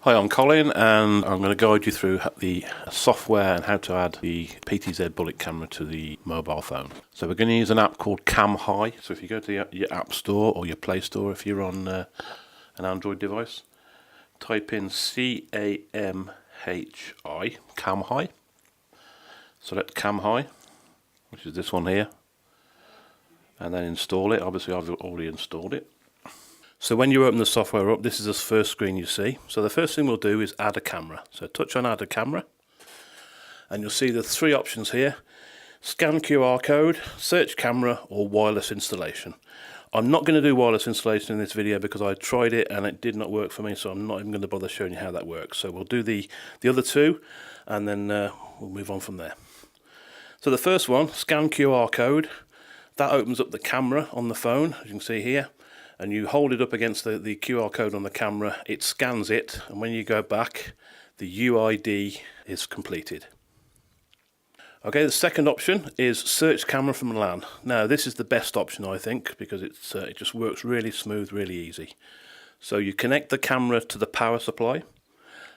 Hi, I'm Colin and I'm going to guide you through the software and how to add the PTZ bullet camera to the mobile phone. So we're going to use an app called CamHi. So if you go to your App Store or your Play Store if you're on an Android device, type in CamHi, CamHi. Select CamHi, which is this one here, and then install it. Obviously I've already installed it. So when you open the software up, this is the first screen you see. So the first thing we'll do is add a camera. So touch on add a camera and you'll see the three options here: scan QR code, search camera, or wireless installation. I'm not going to do wireless installation in this video because I tried it and it did not work for me, so I'm not even going to bother showing you how that works. So we'll do the other two and then we'll move on from there. So the first one, scan QR code, that opens up the camera on the phone, as you can see here. And you hold it up against the QR code on the camera, it scans it, and when you go back, the UID is completed. Okay, the second option is search camera from LAN. Now this is the best option, I think, because it just works really smooth, really easy. So you connect the camera to the power supply,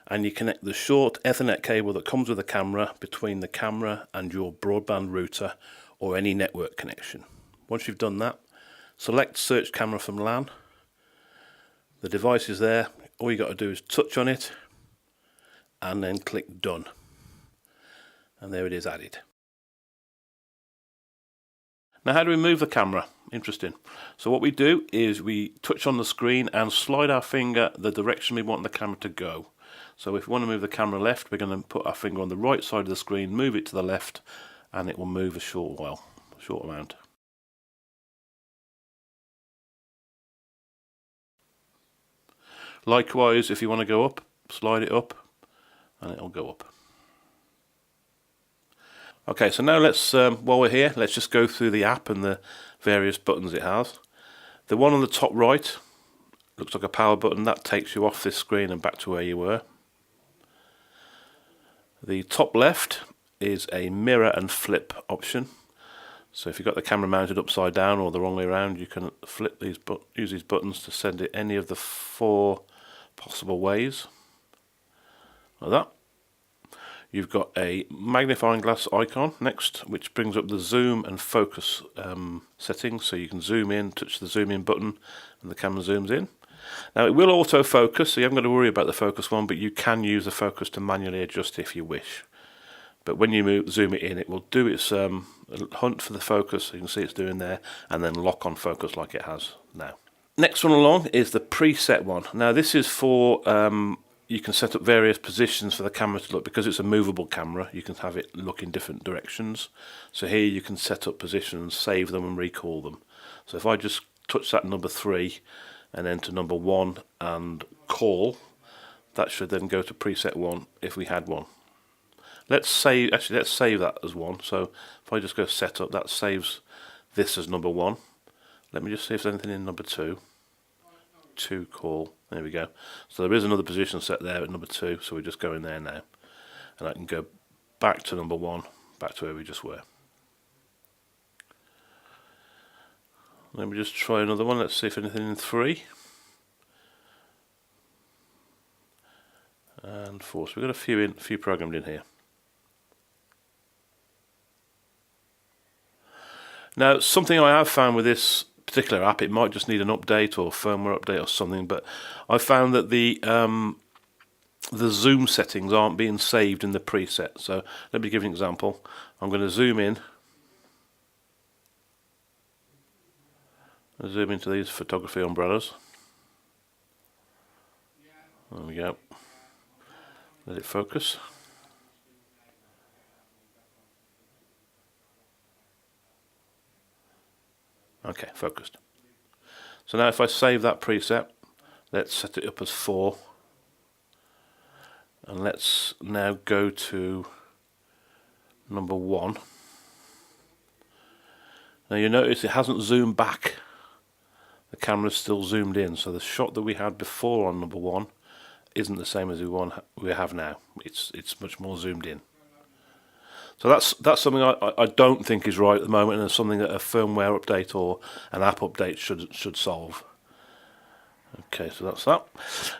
and you connect the short Ethernet cable that comes with the camera between the camera and your broadband router or any network connection. Once you've done that, select search camera from LAN. The device is there. All you got to do is touch on it and then click done. And there it is added. Now how do we move the camera? Interesting. So what we do is we touch on the screen and slide our finger the direction we want the camera to go. So if we want to move the camera left, we're going to put our finger on the right side of the screen, move it to the left, and it will move a short amount. Likewise, if you want to go up, slide it up and it'll go up. Okay, so now let's, while we're here, let's just go through the app and the various buttons it has. The one on the top right looks like a power button. That takes you off this screen and back to where you were. The top left is a mirror and flip option. So if you've got the camera mounted upside down or the wrong way around, you can flip these, use these buttons to send it any of the four possible ways, like that. You've got a magnifying glass icon next, which brings up the zoom and focus settings, so you can zoom in, touch the zoom in button, and the camera zooms in. Now it will auto focus, so you haven't got to worry about the focus one, but you can use the focus to manually adjust if you wish. But when you zoom it in, it will do its hunt for the focus, so you can see it's doing there, and then lock on focus like it has now. Next one along is the preset one. Now this is for, you can set up various positions for the camera to look, because it's a movable camera, you can have it look in different directions. So here you can set up positions, save them and recall them. So if I just touch that number 3 and then to number 1 and call, that should then go to preset 1 if we had one. Let's save that as 1. So if I just go set up, that saves this as number 1. Let me just see if there's anything in number 2. 2 call. There we go. So there is another position set there at number 2. So we just go in there now, and I can go back to number 1, back to where we just were. Let me just try another one. Let's see if anything in 3 and 4. So we've got a few programmed in here. Now, something I have found with this particular app, it might just need an update or firmware update or something, but I found that the zoom settings aren't being saved in the preset. So let me give you an example. I'm going to zoom in. I'll zoom into these photography umbrellas. There we go. Let it focus. Okay, focused. So now if I save that preset, let's set it up as 4. And let's now go to number 1. Now you notice it hasn't zoomed back. The camera's still zoomed in, so the shot that we had before on number 1 isn't the same as the we have now. It's much more zoomed in. So that's something I don't think is right at the moment, and it's something that a firmware update or an app update should solve. Okay, so that's that.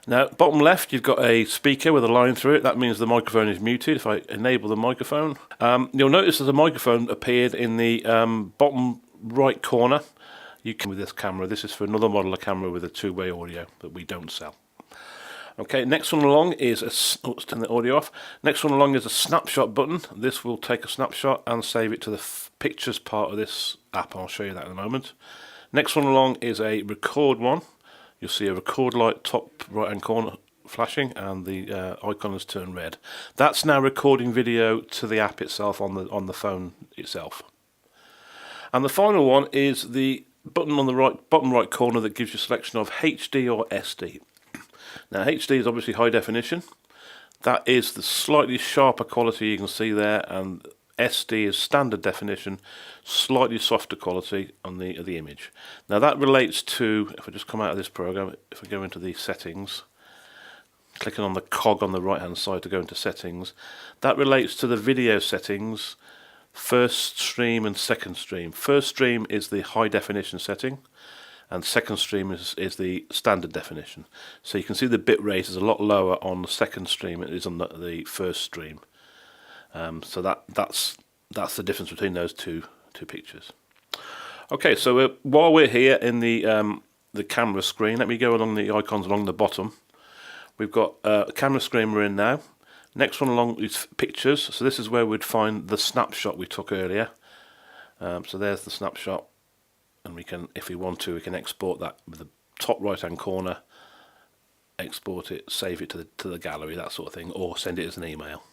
Now, bottom left, you've got a speaker with a line through it. That means the microphone is muted. If I enable the microphone, you'll notice that the microphone appeared in the bottom right corner. You can with this camera. This is for another model of camera with a two-way audio that we don't sell. Okay, next one along is let's turn the audio off. Next one along is a snapshot button. This will take a snapshot and save it to the pictures part of this app. I'll show you that in a moment. Next one along is a record one. You'll see a record light top right hand corner flashing, and the icon has turned red. That's now recording video to the app itself on the phone itself. And the final one is the button on the bottom right corner that gives you a selection of HD or SD. Now HD is obviously high definition. That is the slightly sharper quality you can see there, and SD is standard definition, slightly softer quality on the image. Now that relates to, if I just come out of this program, if I go into the settings, clicking on the cog on the right hand side to go into settings, that relates to the video settings, first stream and second stream. First stream is the high definition setting, and second stream is the standard definition. So you can see the bit rate is a lot lower on the second stream than it is on the first stream. So that's the difference between those two pictures. Okay, so while we're here in the camera screen, let me go along the icons along the bottom. We've got a camera screen we're in now. Next one along is pictures. So this is where we'd find the snapshot we took earlier. So there's the snapshot, and we can, if we want to, we can export that with the top right hand corner, export it, save it to the gallery, that sort of thing, or send it as an email.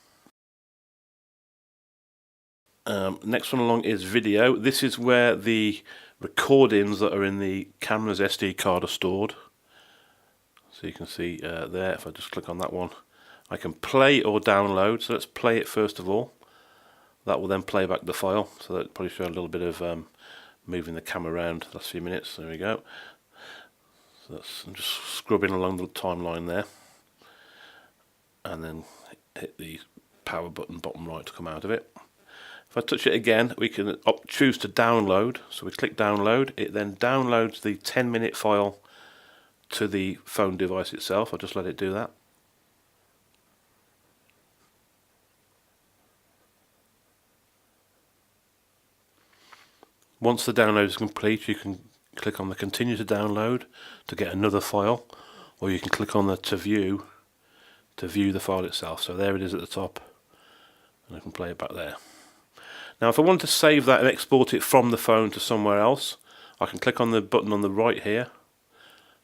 Next one along is video. This is where the recordings that are in the camera's SD card are stored. So you can see there, if I just click on that one, I can play or download. So let's play it first of all. That will then play back the file. So that'll probably show a little bit of moving the camera around the last few minutes. There we go. So I'm just scrubbing along the timeline there. And then hit the power button bottom right to come out of it. If I touch it again, we can choose to download. So we click download. It then downloads the 10-minute file to the phone device itself. I'll just let it do that. Once the download is complete, you can click on the continue to download to get another file, or you can click on the to view the file itself. So there it is at the top, and I can play it back there. Now if I want to save that and export it from the phone to somewhere else, I can click on the button on the right here,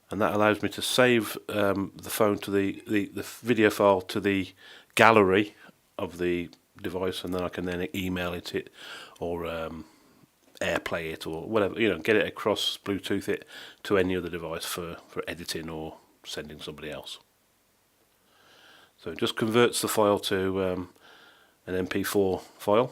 and that allows me to save the phone to the video file to the gallery of the device, and then I can then email it or AirPlay it or whatever, get it across, Bluetooth it to any other device for editing or sending somebody else. So it just converts the file to an MP4 file.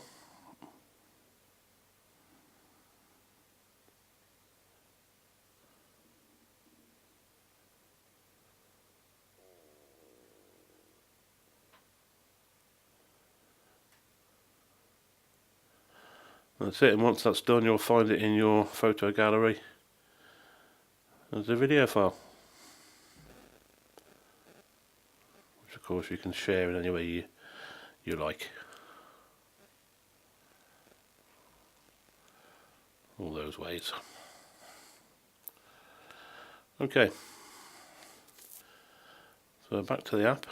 That's it, and once that's done, you'll find it in your photo gallery as a video file, which of course you can share in any way you like. All those ways. Okay, so back to the app.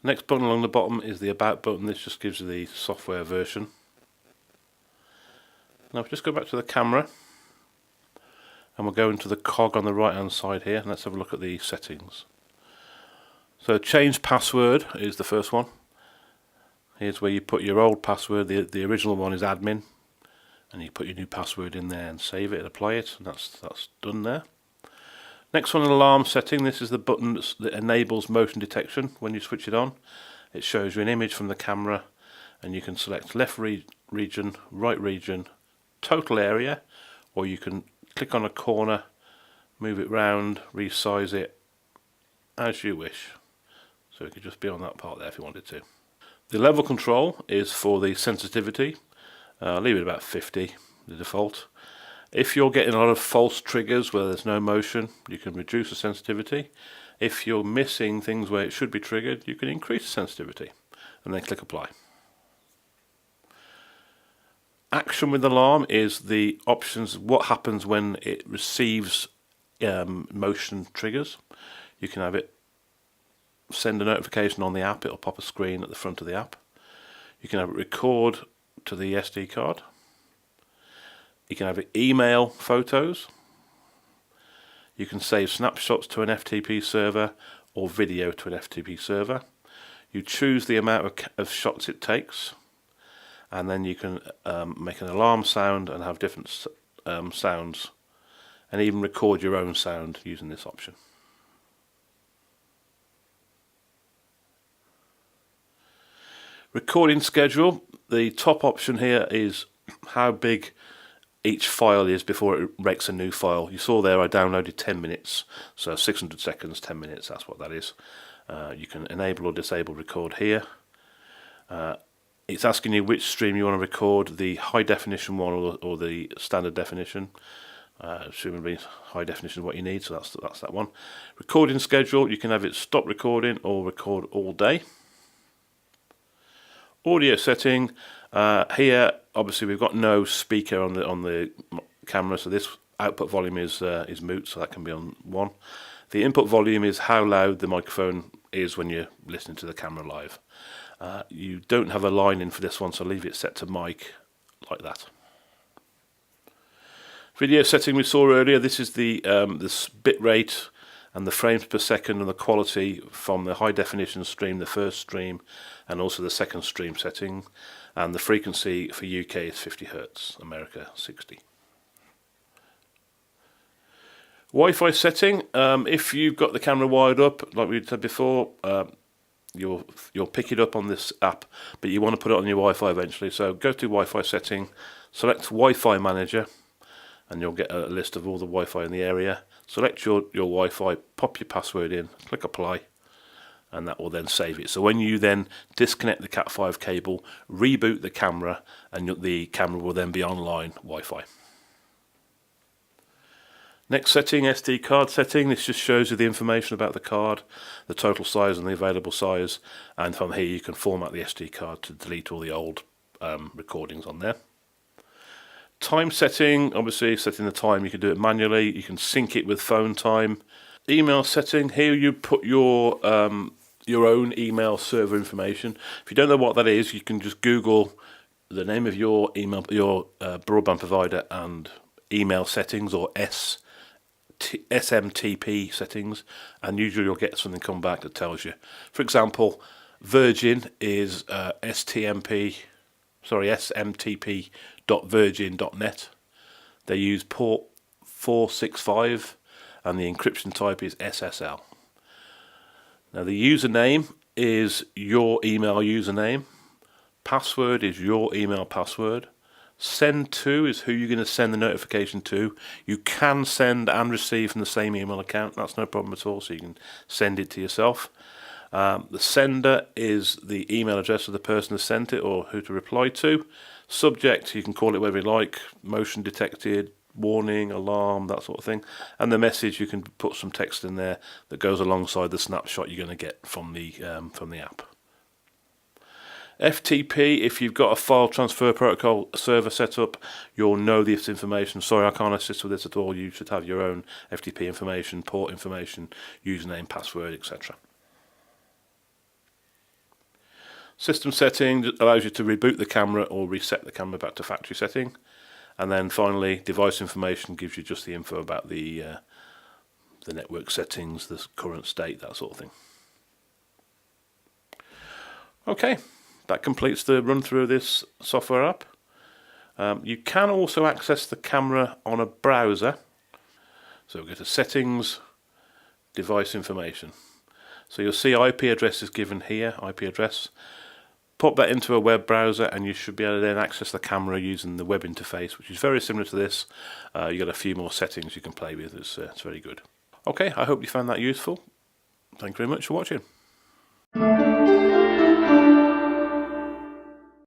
Next button along the bottom is the About button. This just gives you the software version. Now if we just go back to the camera, and we'll go into the cog on the right hand side here, and let's have a look at the settings. So change password is the first one. Here's where you put your old password. The original one is admin, and you put your new password in there and save it and apply it, and that's done there. Next one, an alarm setting. This is the button that enables motion detection. When you switch it on, it shows you an image from the camera, and you can select left region, right region, total area, or you can click on a corner, move it round, resize it as you wish. So it could just be on that part there if you wanted to. The level control is for the sensitivity. Leave it about 50, the default. If you're getting a lot of false triggers where there's no motion, you can reduce the sensitivity. If you're missing things where it should be triggered, you can increase the sensitivity, and then click apply. Action with alarm is the options, what happens when it receives motion triggers. You can have it send a notification on the app, it'll pop a screen at the front of the app. You can have it record to the SD card. You can have it email photos. You can save snapshots to an FTP server or video to an FTP server. You choose the amount of shots it takes, and then you can make an alarm sound and have different sounds, and even record your own sound using this option. Recording schedule. The top option here is how big each file is before it makes a new file. You saw there I downloaded 10 minutes, so 600 seconds, 10 minutes, that's what that is. You can enable or disable record here. It's asking you which stream you want to record, the high definition one or the standard definition. Assuming high definition is what you need, so that's that one. Recording schedule, you can have it stop recording or record all day. Audio setting, here obviously we've got no speaker on the camera, so this output volume is mute, so that can be on 1. The input volume is how loud the microphone is when you're listening to the camera live. You don't have a line in for this one, so leave it set to mic like that. Video setting we saw earlier, this is the bit rate and the frames per second and the quality from the high definition stream, the first stream, and also the second stream setting. And the frequency for UK is 50 Hz, America 60. Wi-Fi setting, if you've got the camera wired up, like we said before, you'll pick it up on this app, but you want to put it on your Wi-Fi eventually. So go to Wi-Fi setting, select Wi-Fi manager, and you'll get a list of all the Wi-Fi in the area. Select your Wi-Fi, pop your password in, click apply, and that will then save it. So when you then disconnect the Cat5 cable, reboot the camera, and the camera will then be online Wi-Fi. Next setting, SD card setting. This just shows you the information about the card, the total size and the available size, and from here you can format the SD card to delete all the old recordings on there. Time setting, obviously setting the time, you can do it manually, you can sync it with phone time. Email setting, here you put your own email server information. If you don't know what that is, you can just Google the name of your broadband provider and email settings, or SMTP settings, and usually you'll get something come back that tells you. For example, Virgin is smtp.virgin.net. They use port 465 and the encryption type is SSL. Now the username is your email username, password is your email password, send to is who you're going to send the notification to. You can send and receive from the same email account, that's no problem at all, so you can send it to yourself. The sender is the email address of the person who sent it or who to reply to. Subject, you can call it whatever you like, motion detected, warning, alarm, that sort of thing. And the message, you can put some text in there that goes alongside the snapshot you're going to get from the app. FTP, if you've got a file transfer protocol server set up, you'll know this information. Sorry, I can't assist with this at all. You should have your own FTP information, port information, username, password, etc. System setting allows you to reboot the camera or reset the camera back to factory setting. And then finally, device information gives you just the info about the network settings, the current state, that sort of thing. Okay, that completes the run through of this software app. You can also access the camera on a browser. So go to settings, device information. So you'll see IP address is given here, IP address. Pop that into a web browser and you should be able to then access the camera using the web interface, which is very similar to this. You've got a few more settings you can play with. It's very good. Okay, I hope you found that useful. Thank you very much for watching.